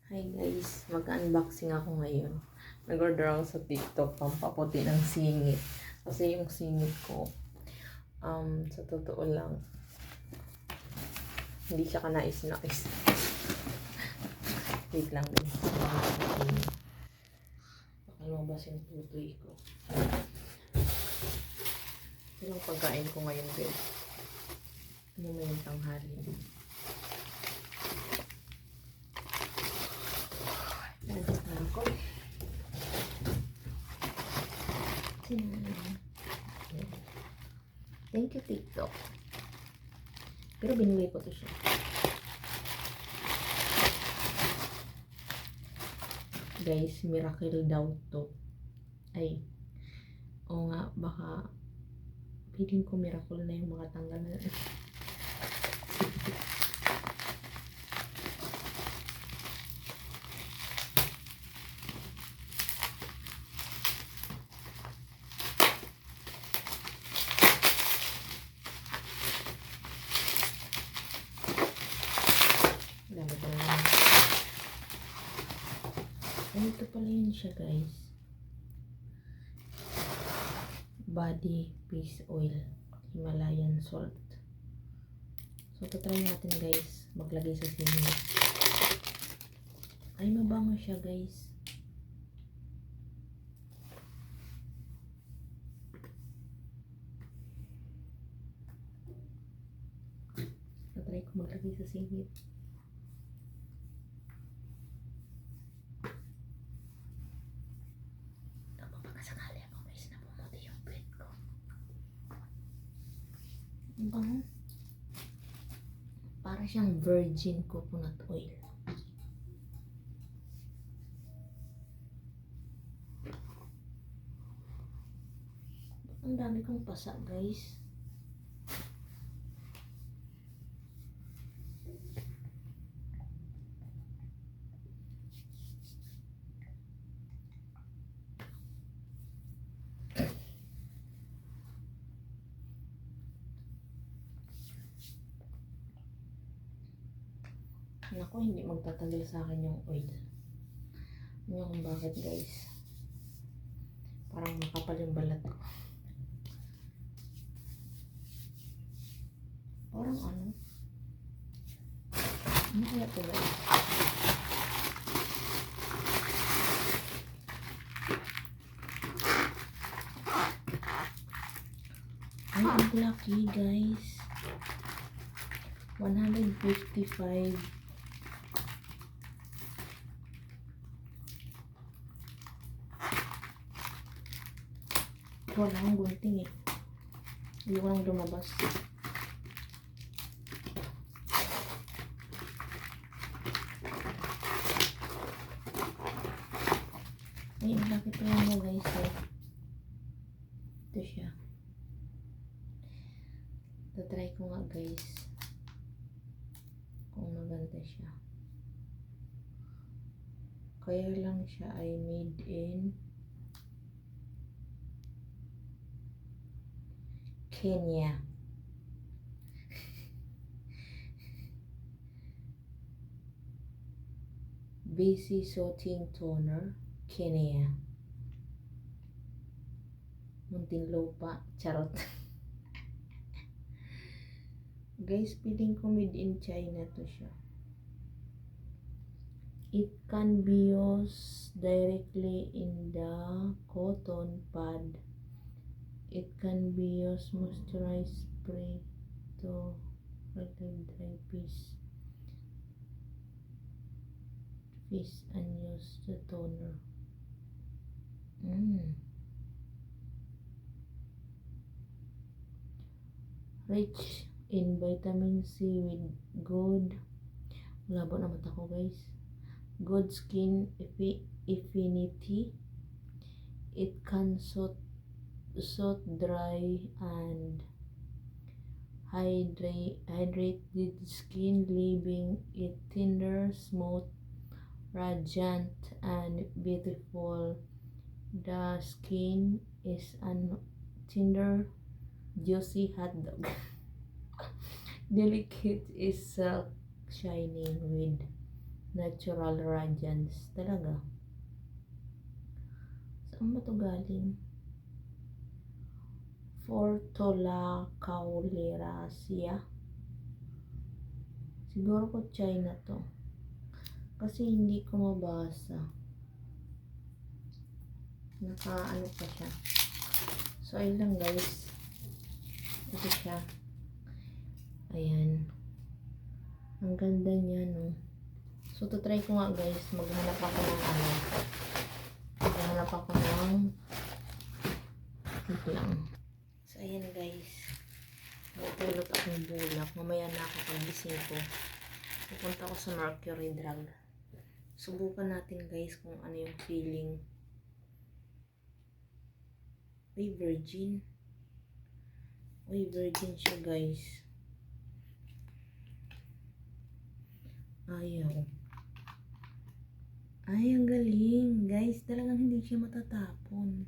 Hi guys, mag-unboxing ako ngayon. Nag-order ako sa TikTok pampaputi ng singit. Kasi yung singit ko, sa totoo lang, hindi siya kanais-nais. Wait lang guys. Baka lumabas yung tutoy ko. Ito yung pagkain ko ngayon guys. Ano mo yung tanghali? Ako. Thank you TikTok. Pero binili ko to siya. Guys, miracle daw to. Ay, o nga, baka feeling ko miracle na yung mga tanggal na. Dami ko na. Ito pala yun siya guys. Body Peace Oil. Himalayan Salt. So, try natin guys. Maglagay sa singit. Ay, mabango siya guys. Try ko maglagay sa singit. Sakali ako guys na pumuti yung bread ko. Ang bango. Para siyang virgin coconut oil. Ang dami kong pasa guys. Naku, hindi magtatagal sa akin yung oil. Ano kung bakit guys? Parang makapal yung balat ko. Parang ano? Ano kaya ito guys? Ay, ang laki guys. 155. Wala akong gunting eh. Hindi ko lang lumabas. Ay, ang laki pa yun guys eh. Ito siya. Try ko nga guys. Kung maganda siya. Kaya lang siya ay made in Kenya. BC Soothing Toner, Kenya. Muntinlupa, charot. Guys, feeling ko made in China to siya. It can be used directly in the cotton pad. It can be used moisturize spray to relieve dry fish and use the toner. Rich in vitamin C with good, labo na mata ko guys, good skin affinity. It can soothe dry and hydrated skin, leaving it tender, smooth, radiant, and beautiful. The skin is a tender, juicy hot dog. Delicate is silk shining with Natural Radiance. Talaga. Saan ba ito galing? Fortola Cauleracia. Siguro ko China to. Kasi hindi ko mabasa. Naka-ano pa siya. So, ayun lang guys. Ito siya. Ayan. Ang ganda niya, no? So, try ko nga guys. Maghanap ako ng ano. Maghanap ako ng ito lang. So, ayan guys. Magpulot akong bulak. Mamaya na ako pagising ko. Pupunta ako sa Mercury Drug. Subukan natin guys kung ano yung feeling. Uy, virgin. Uy, virgin siya guys. Ayaw. Ay, ang galing. Guys, talagang hindi siya matatapon.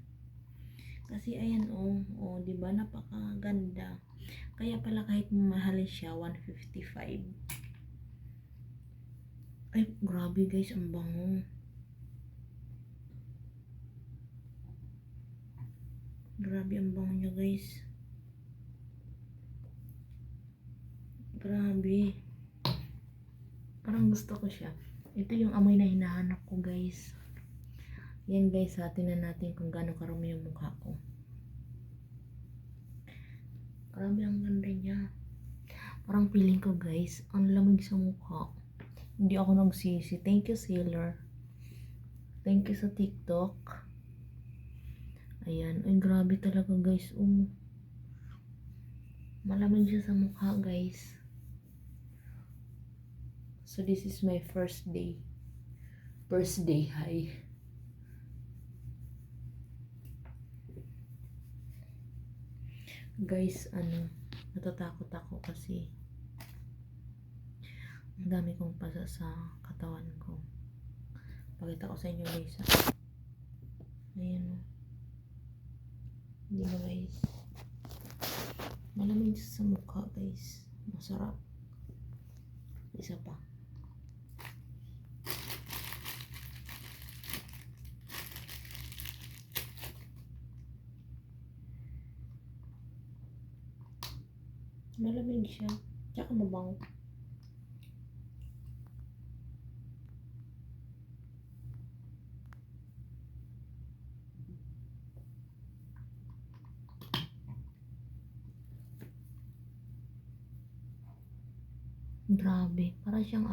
Kasi ayan, oh, di ba napakaganda. Kaya pala kahit mahal siya, 155. Ay, grabe guys, ang bango. Grabe ang bango niya guys. Grabe. Parang gusto ko siya. Ito yung amoy na hinahanap ko guys. Yan guys, tingnan natin kung gaano karami yung mukha ko. Grabe ang ganda niya. Parang feeling ko guys, ang lamig sa mukha. Hindi ako nagsisi. Thank you, Sailor. Thank you sa TikTok. Ayan. Ay, grabe talaga guys. Malamig siya sa mukha guys. So, this is my first day. First day high. Guys, natatakot ako kasi ang dami kong pasa sa katawan ko. Pakita ko sa inyo guys. Ayan. Hindi ba guys? Malamig sa mukha guys. Masarap. Isa pa. Malamig siya. Tsaka mabango. Grabe. Para siyang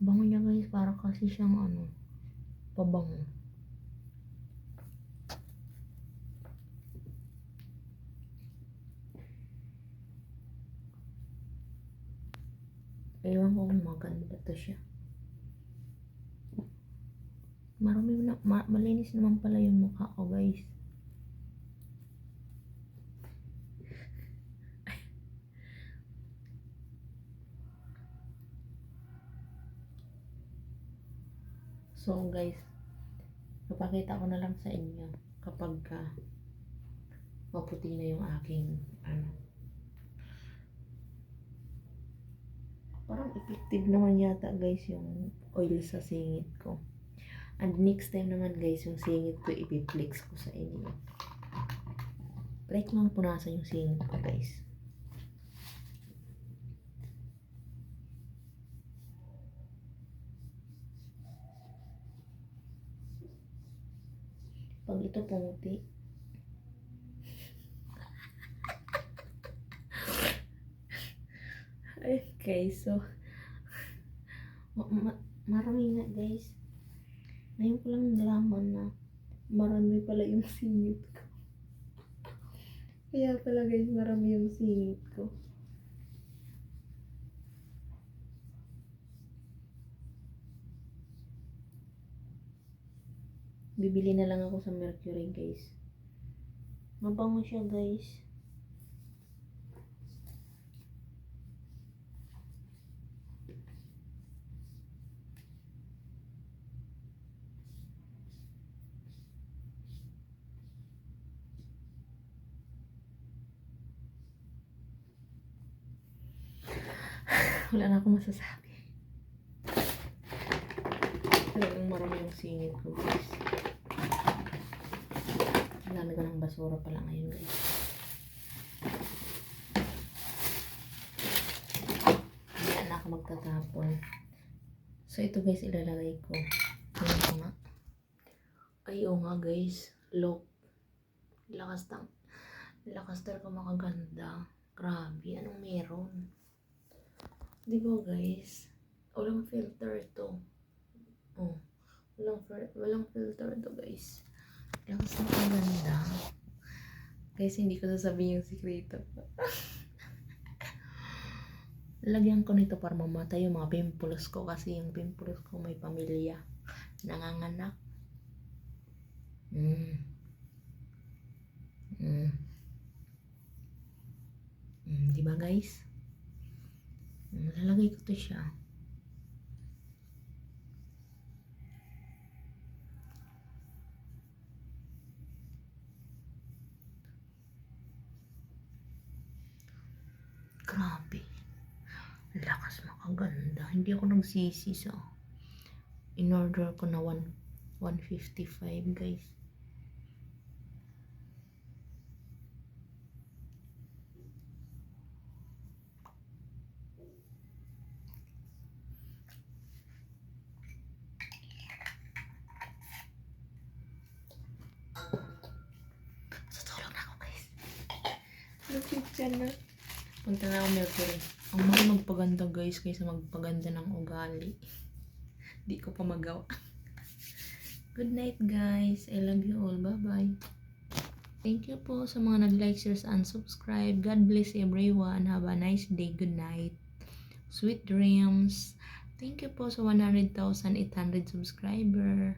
bango niya guys. Para kasi siyang pabango. Ewan ko kung maganda to siya. Marami na, malinis naman pala yung mukha ko guys. So guys, papakita ko na lang sa inyo kapag maputi na yung aking parang effective naman yata guys yung oil sa singit ko. And next time naman guys, yung singit ko ipiplex ko sa inyo. Try ko lang punasan yung singit ko guys. Pag ito pumuti. Okay, so marami nga guys. Ngayon ko lang nalaman na marami pala yung singit ko. Kaya pala guys, marami yung singit ko. Bibili na lang ako sa Mercury guys. Mabango siya guys. Wala na akong masasabi. talagang marami yung singit ko, guys. Dami ko ng basura pala ngayon, guys. Hindi na ako magtatapon. So, ito guys, ilalagay ko. Tingnan ko nga. Ay, oo nga guys. Look. Lakas talaga makaganda. Grabe, anong meron? Di ba guys? Walang filter to. Oh, walang filter to guys. Lakas makaganda. Guys, hindi ko sasabihin yung sikreto. Lagyan ko nito para mamatay yung mga pimples ko kasi yung pimples ko may pamilya. Nanganganak. Diba guys? Lalagay ko to siya. Grabe. Lakas makaganda. Hindi ako nagsisi sa in-order ko na 155 guys. Tutulog na ako guys. Nag-picture na. Punta na ako Mercury. Ang mahal magpaganda guys kaysa magpaganda ng ugali. Di ko pa magawa. Good night guys. I love you all. Bye-bye. Thank you po sa mga nag-like, share, and subscribe. God bless everyone. Have a nice day. Good night. Sweet dreams. Thank you po sa 100,800 subscriber.